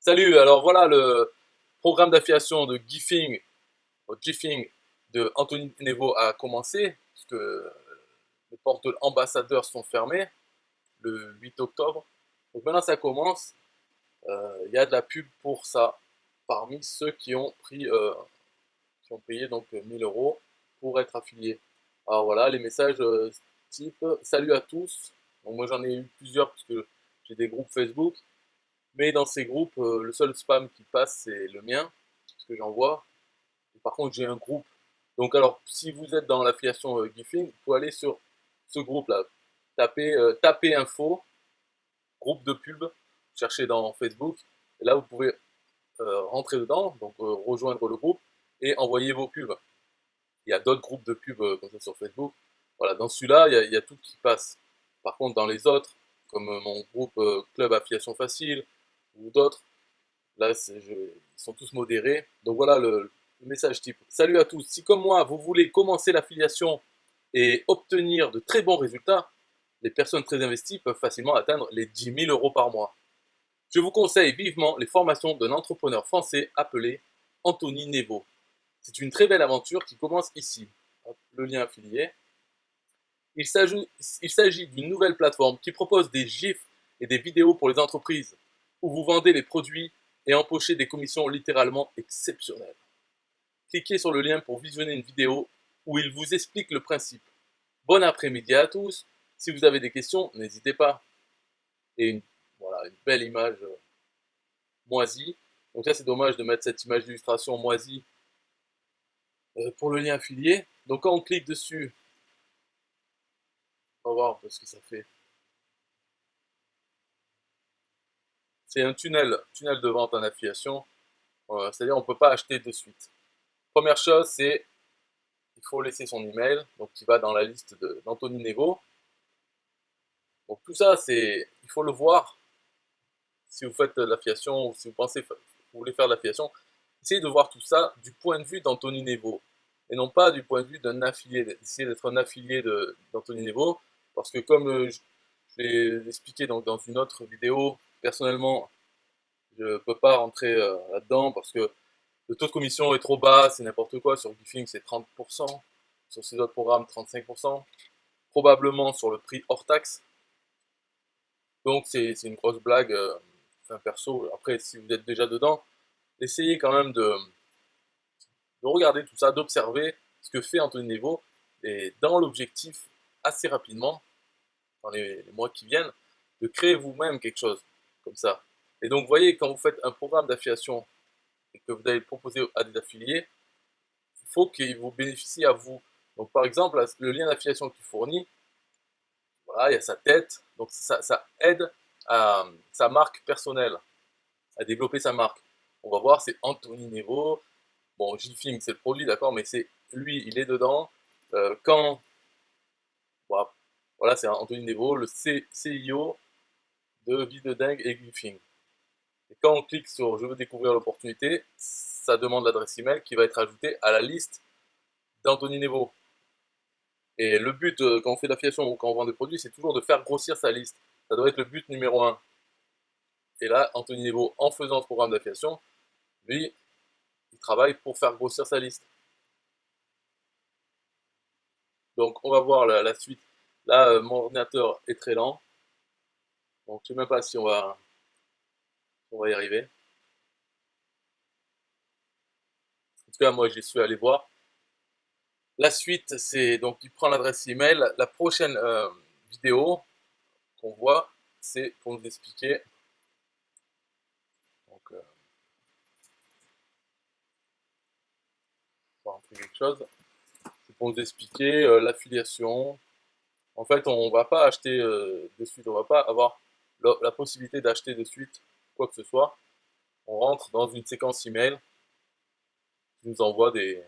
Salut, alors voilà le programme d'affiliation de Gifing de Anthony Nevo a commencé, puisque les portes de l'ambassadeur sont fermées le 8 octobre. Donc maintenant ça commence, il y a de la pub pour ça, parmi ceux qui ont payé donc 1000 euros pour être affiliés. Alors voilà, les messages type salut à tous. Donc moi j'en ai eu plusieurs parce que j'ai des groupes Facebook. Mais dans ces groupes, le seul spam qui passe, c'est le mien, ce que j'envoie. Par contre, j'ai un groupe. Donc, alors, si vous êtes dans l'affiliation Gifing, vous pouvez aller sur ce groupe-là. Tapez info, groupe de pub, cherchez dans Facebook. Et là, vous pouvez rentrer dedans, donc rejoindre le groupe et envoyer vos pubs. Il y a d'autres groupes de pubs comme ça sur Facebook. Voilà, dans celui-là, il y a tout qui passe. Par contre, dans les autres, comme mon groupe Club Affiliation Facile ou d'autres, là, ils sont tous modérés. Donc voilà le message type. Salut à tous. Si comme moi, vous voulez commencer l'affiliation et obtenir de très bons résultats, les personnes très investies peuvent facilement atteindre les 10 000 euros par mois. Je vous conseille vivement les formations d'un entrepreneur français appelé Anthony Nevo. C'est une très belle aventure qui commence ici. Le lien affilié. Il s'agit d'une nouvelle plateforme qui propose des GIFs et des vidéos pour les entreprises, où vous vendez les produits et empochez des commissions littéralement exceptionnelles. Cliquez sur le lien pour visionner une vidéo où il vous explique le principe. Bon après-midi à tous. Si vous avez des questions, n'hésitez pas. Et voilà, une belle image moisie. Donc là, c'est dommage de mettre cette image d'illustration moisie pour le lien affilié. Donc quand on clique dessus, on va voir un peu ce que ça fait. C'est un tunnel de vente en affiliation. C'est-à-dire on ne peut pas acheter de suite. Première chose, c'est il faut laisser son email, donc qui va dans la liste d'Anthony Nevo. Donc tout ça, il faut le voir si vous faites de l'affiliation ou si vous pensez que vous voulez faire de l'affiliation. Essayez de voir tout ça du point de vue d'Anthony Nevo et non pas du point de vue d'un affilié. Essayez d'être un affilié d'Anthony Nevo parce que comme je l'ai expliqué dans une autre vidéo, personnellement, je ne peux pas rentrer là-dedans parce que le taux de commission est trop bas, c'est n'importe quoi. Sur Gifing, c'est 30%. Sur ces autres programmes, 35%. Probablement sur le prix hors taxe. Donc, c'est une grosse blague. Enfin, perso, après, si vous êtes déjà dedans, essayez quand même de regarder tout ça, d'observer ce que fait Anthony Nevo. Et dans l'objectif, assez rapidement, dans les mois qui viennent, de créer vous-même quelque chose comme ça. Et donc, vous voyez, quand vous faites un programme d'affiliation et que vous allez proposer à des affiliés, il faut qu'il vous bénéficie à vous. Donc, par exemple, le lien d'affiliation qu'il fournit, voilà, il y a sa tête, donc ça aide à sa marque personnelle, à développer sa marque. On va voir, c'est Anthony Nevo. Bon, Gifing, c'est le produit, d'accord, mais c'est lui, il est dedans. Quand, voilà, c'est Anthony Nevo, le CIO de Vie de Dingue et Gifing. Et quand on clique sur Je veux découvrir l'opportunité, ça demande l'adresse email qui va être ajoutée à la liste d'Anthony Nevo. Et le but, quand on fait de l'affiliation ou quand on vend des produits, c'est toujours de faire grossir sa liste. Ça doit être le but numéro un. Et là, Anthony Nevo, en faisant ce programme d'affiliation, lui, il travaille pour faire grossir sa liste. Donc, on va voir la suite. Là, mon ordinateur est très lent. Donc, je ne sais même pas si on va y arriver. En tout cas, moi, j'y suis allé voir. La suite, c'est donc, il prend l'adresse email. La prochaine vidéo qu'on voit, c'est pour nous expliquer. Donc, on va rentrer quelque chose. C'est pour nous expliquer l'affiliation. En fait, on ne va pas acheter de suite, on ne va pas avoir la possibilité d'acheter de suite quoi que ce soit. On rentre dans une séquence email qui nous envoie des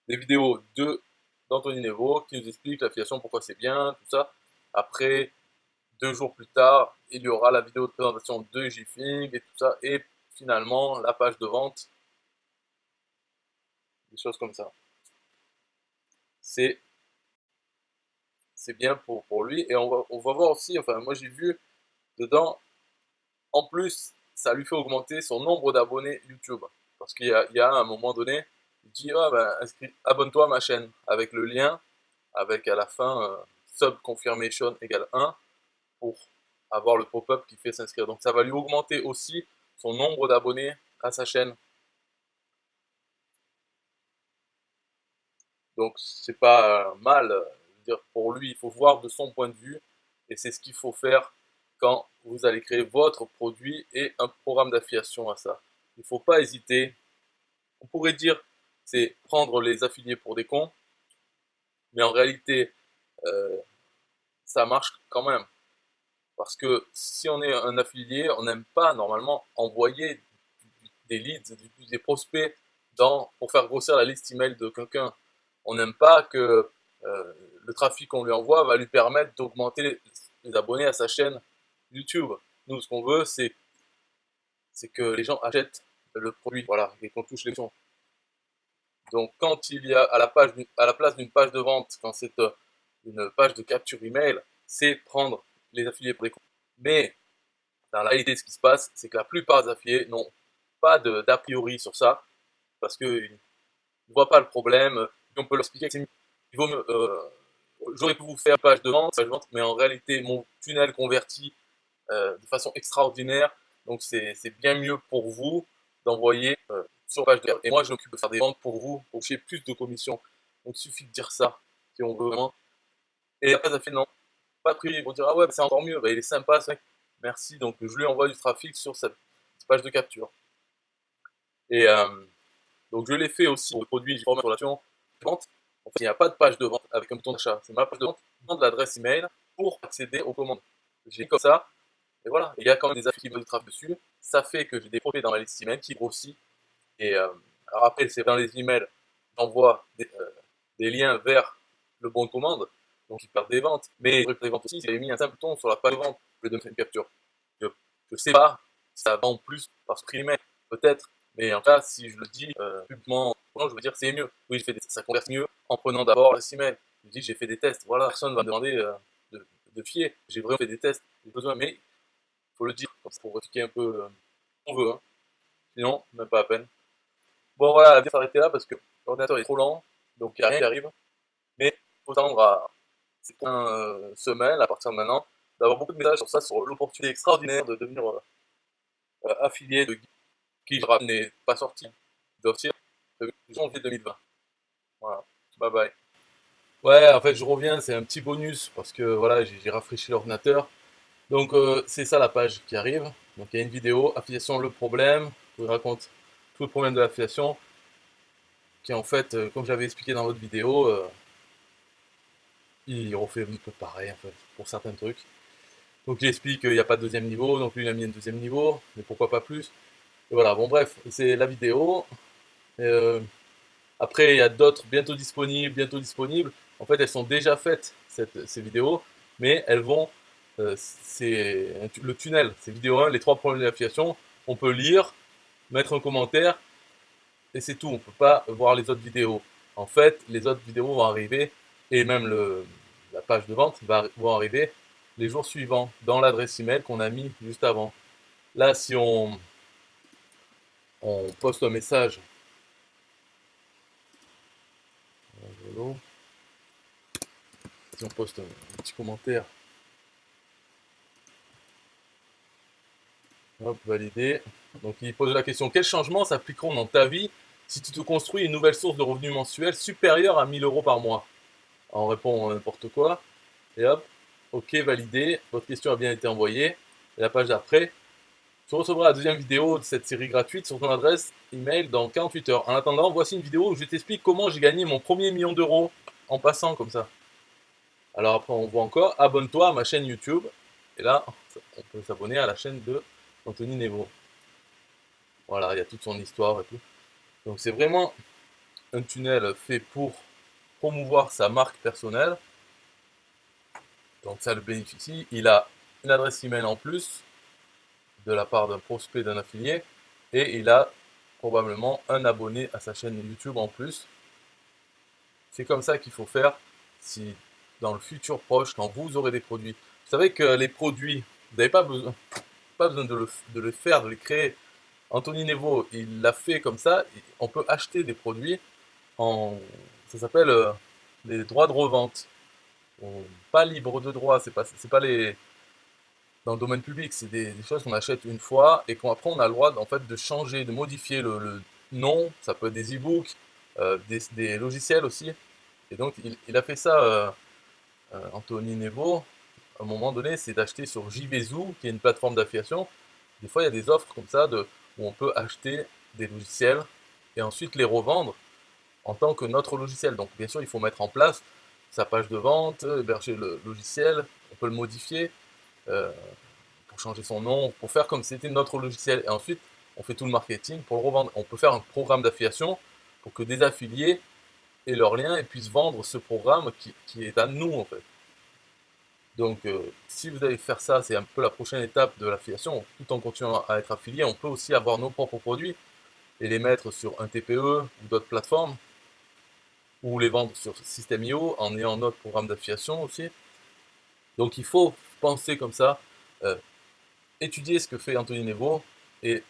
vidéos d'Anthony Nevo qui nous explique l'affiliation, pourquoi c'est bien, tout ça. Après, 2 jours plus tard, il y aura la vidéo de présentation de Gifing et tout ça. Et finalement, la page de vente, des choses comme ça. C'est bien pour lui. Et on va voir aussi, enfin, moi j'ai vu dedans, en plus ça lui fait augmenter son nombre d'abonnés YouTube. Parce qu'il y a à un moment donné, il dit ah, ben, abonne-toi à ma chaîne avec le lien, avec à la fin sub confirmation égale 1 pour avoir le pop-up qui fait s'inscrire. Donc ça va lui augmenter aussi son nombre d'abonnés à sa chaîne. Donc c'est pas mal. Dire, pour lui, il faut voir de son point de vue, et c'est ce qu'il faut faire quand vous allez créer votre produit et un programme d'affiliation à ça. Il ne faut pas hésiter. On pourrait dire c'est prendre les affiliés pour des cons, mais en réalité, euh, ça marche quand même. Parce que si on est un affilié, on n'aime pas normalement envoyer des leads, des prospects pour faire grossir la liste email de quelqu'un. On n'aime pas que le trafic qu'on lui envoie va lui permettre d'augmenter les abonnés à sa chaîne YouTube. Nous, ce qu'on veut, c'est que les gens achètent le produit, voilà, et qu'on touche les gens. Donc, quand il y a à la place d'une page de vente, quand c'est une page de capture email, c'est prendre les affiliés pour les comptes. Mais dans la réalité, ce qui se passe, c'est que la plupart des affiliés n'ont pas d'a priori sur ça, parce qu'ils ne voient pas le problème. Et on peut leur expliquer que j'aurais pu vous faire page de vente, mais en réalité, mon tunnel convertit de façon extraordinaire. Donc, c'est bien mieux pour vous d'envoyer sur page de vente. Et moi, je m'occupe de faire des ventes pour vous, pour toucher plus de commissions. Donc, il suffit de dire ça, si on veut vraiment. Et après, ça fait non, pas de prix. Ils vont dire, ah ouais, c'est encore mieux, bah, il est sympa, ce mec. Merci. Donc, je lui envoie du trafic sur cette page de capture. Et donc, je l'ai fait aussi pour le produit, j'ai formé sur relation de vente. En fait, il n'y a pas de page de vente avec un bouton d'achat. C'est ma page de vente, de l'adresse email pour accéder aux commandes. J'ai comme ça. Et voilà, il y a quand même des affiliés qui veulent du trafic dessus. Ça fait que j'ai des prospects dans ma liste email qui grossit. Et alors après, c'est dans les emails, j'envoie des liens vers le bon de commande. Donc ils perdent des ventes. Mais pour les ventes aussi, j'ai mis un simple bouton sur la page de vente au lieu de me faire une capture. Je ne sais pas si ça vend plus par ce email, peut-être. Mais en tout cas, si je le dis publiquement, je veux dire c'est mieux. Oui, ça convertit mieux en prenant d'abord le email. Je dis j'ai fait des tests. Voilà, personne ne va me demander de fier. J'ai vraiment fait des tests. J'ai besoin, mais faut le dire, pour expliquer un peu on veut, hein. Sinon, même pas à peine. Bon voilà, la vidéo s'arrêter là parce que l'ordinateur est trop lent, donc il n'y a rien qui arrive. Mais il faut s'attendre à ces semaines, à partir de maintenant, d'avoir beaucoup de messages sur ça, sur l'opportunité extraordinaire de devenir affilié de qui n'est pas sorti, il doit sortir le janvier 2020. Voilà, bye bye. Ouais, en fait, je reviens, c'est un petit bonus parce que voilà, j'ai rafraîchi l'ordinateur. Donc c'est ça la page qui arrive. Donc il y a une vidéo, affiliation le problème, je vous raconte tout le problème de l'affiliation, qui en fait, comme j'avais expliqué dans l'autre vidéo, il refait un peu pareil en fait, pour certains trucs. Donc il explique qu'il n'y a pas de deuxième niveau, donc lui il a mis un deuxième niveau, mais pourquoi pas plus. Et voilà, bon bref, c'est la vidéo. Et, après il y a d'autres bientôt disponibles, bientôt disponibles. En fait elles sont déjà faites, ces vidéos, mais elles vont c'est le tunnel, c'est vidéo 1, les 3 problèmes d'affiliation, on peut lire, mettre un commentaire, et c'est tout, on ne peut pas voir les autres vidéos. En fait, les autres vidéos vont arriver, et même la page de vente vont arriver les jours suivants, dans l'adresse email qu'on a mis juste avant. Là, si on poste un message, si on poste un petit commentaire, hop, validé. Donc il pose la question, quels changements s'appliqueront dans ta vie si tu te construis une nouvelle source de revenus mensuels supérieure à 1000 € par mois? On répond n'importe quoi, et hop, ok, validé, votre question a bien été envoyée. Et la page d'après, tu recevras la deuxième vidéo de cette série gratuite sur ton adresse email dans 48 heures. En attendant, voici une vidéo où je t'explique comment j'ai gagné mon premier million d'euros en passant comme ça. Alors après, on voit encore, abonne-toi à ma chaîne YouTube. Et là, on peut s'abonner à la chaîne de Anthony Nevo. Voilà, il y a toute son histoire et tout. Donc c'est vraiment un tunnel fait pour promouvoir sa marque personnelle. Donc ça le bénéficie. Il a une adresse email en plus de la part d'un prospect, d'un affilié. Et il a probablement un abonné à sa chaîne YouTube en plus. C'est comme ça qu'il faut faire si dans le futur proche, quand vous aurez des produits. Vous savez que les produits, vous n'avez pas besoin. pas besoin de le faire, de les créer. Anthony Nevo, il l'a fait comme ça. On peut acheter des produits en, ça s'appelle les droits de revente. Pas libre de droit, c'est pas les, dans le domaine public, c'est des choses qu'on achète une fois et qu'après on a le droit en fait de changer, de modifier le nom. Ça peut être des e-books, des logiciels aussi. Et donc il a fait ça, Anthony Nevo, à un moment donné, c'est d'acheter sur JVZoo, qui est une plateforme d'affiliation. Des fois, il y a des offres comme ça où on peut acheter des logiciels et ensuite les revendre en tant que notre logiciel. Donc, bien sûr, il faut mettre en place sa page de vente, héberger le logiciel, on peut le modifier euh, pour changer son nom, pour faire comme si c'était notre logiciel. Et ensuite, on fait tout le marketing pour le revendre. On peut faire un programme d'affiliation pour que des affiliés aient leur lien et puissent vendre ce programme qui est à nous, en fait. Donc, si vous allez faire ça, c'est un peu la prochaine étape de l'affiliation. Tout en continuant à être affilié, on peut aussi avoir nos propres produits et les mettre sur un TPE ou d'autres plateformes, ou les vendre sur System.io en ayant notre programme d'affiliation aussi. Donc, il faut penser comme ça, euh, étudier ce que fait Anthony Nevo et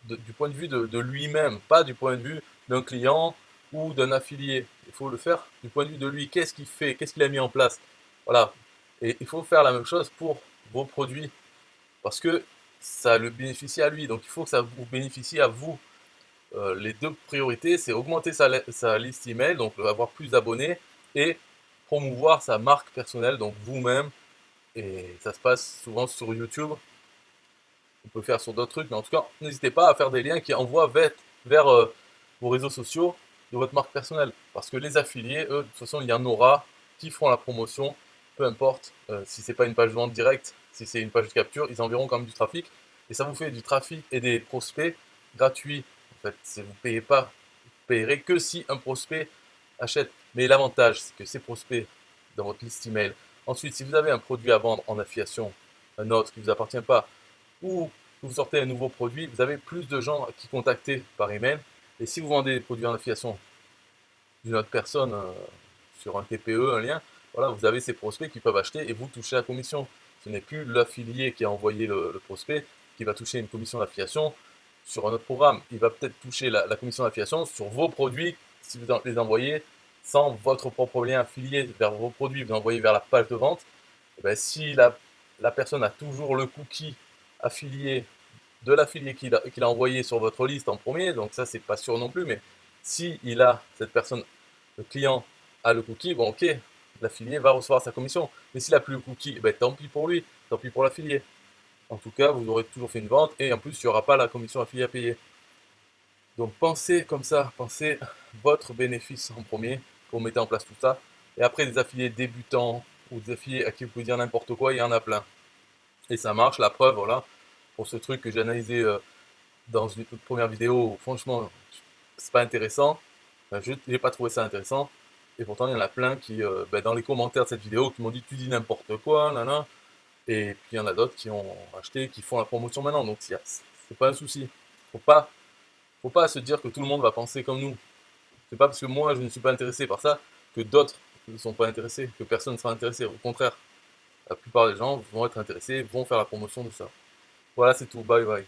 du point de vue de lui-même, pas du point de vue d'un client ou d'un affilié. Il faut le faire du point de vue de lui. Qu'est-ce qu'il fait? Qu'est-ce qu'il a mis en place? Voilà. Et il faut faire la même chose pour vos produits parce que ça le bénéficie à lui. Donc il faut que ça vous bénéficie à vous. Les deux priorités, c'est augmenter sa liste email, donc avoir plus d'abonnés, et promouvoir sa marque personnelle, donc vous-même. Et ça se passe souvent sur YouTube. On peut faire sur d'autres trucs, mais en tout cas, n'hésitez pas à faire des liens qui envoient vers vos réseaux sociaux de votre marque personnelle. Parce que les affiliés, eux, de toute façon, il y en aura qui feront la promotion, peu importe si c'est pas une page de vente directe, si c'est une page de capture, ils enverront quand même du trafic. Et ça vous fait du trafic et des prospects gratuits. En fait, vous ne payez pas, vous payerez que si un prospect achète. Mais l'avantage, c'est que ces prospects dans votre liste email. Ensuite, si vous avez un produit à vendre en affiliation, un autre qui ne vous appartient pas, ou vous sortez un nouveau produit, vous avez plus de gens qui contacter par email. Et si vous vendez des produits en affiliation d'une autre personne sur un TPE, un lien, voilà, vous avez ces prospects qui peuvent acheter et vous touchez la commission. Ce n'est plus l'affilié qui a envoyé le prospect qui va toucher une commission d'affiliation sur un autre programme. Il va peut-être toucher la commission d'affiliation sur vos produits si vous les envoyez sans votre propre lien affilié vers vos produits, vous envoyez vers la page de vente. Et bien, si la personne a toujours le cookie affilié de l'affilié qu'il a envoyé sur votre liste en premier, donc ça c'est pas sûr non plus, mais si cette personne, le client a le cookie, bon ok, l'affilié va recevoir sa commission. Mais s'il n'a plus le cookie, ben, tant pis pour lui, tant pis pour l'affilié. En tout cas, vous aurez toujours fait une vente et en plus il n'y aura pas la commission affiliée à payer. Donc pensez comme ça, pensez votre bénéfice en premier pour mettre en place tout ça. Et après des affiliés débutants ou des affiliés à qui vous pouvez dire n'importe quoi, il y en a plein. Et ça marche, la preuve, voilà, pour ce truc que j'ai analysé dans une toute première vidéo, franchement, c'est pas intéressant. Enfin, je n'ai pas trouvé ça intéressant. Et pourtant, il y en a plein qui, dans les commentaires de cette vidéo, qui m'ont dit tu dis n'importe quoi, nan. Et puis il y en a d'autres qui ont acheté, qui font la promotion maintenant. Donc c'est pas un souci. Faut faut pas se dire que tout le monde va penser comme nous. C'est pas parce que moi je ne suis pas intéressé par ça que d'autres ne sont pas intéressés, que personne ne sera intéressé. Au contraire, la plupart des gens vont être intéressés, vont faire la promotion de ça. Voilà, c'est tout. Bye bye.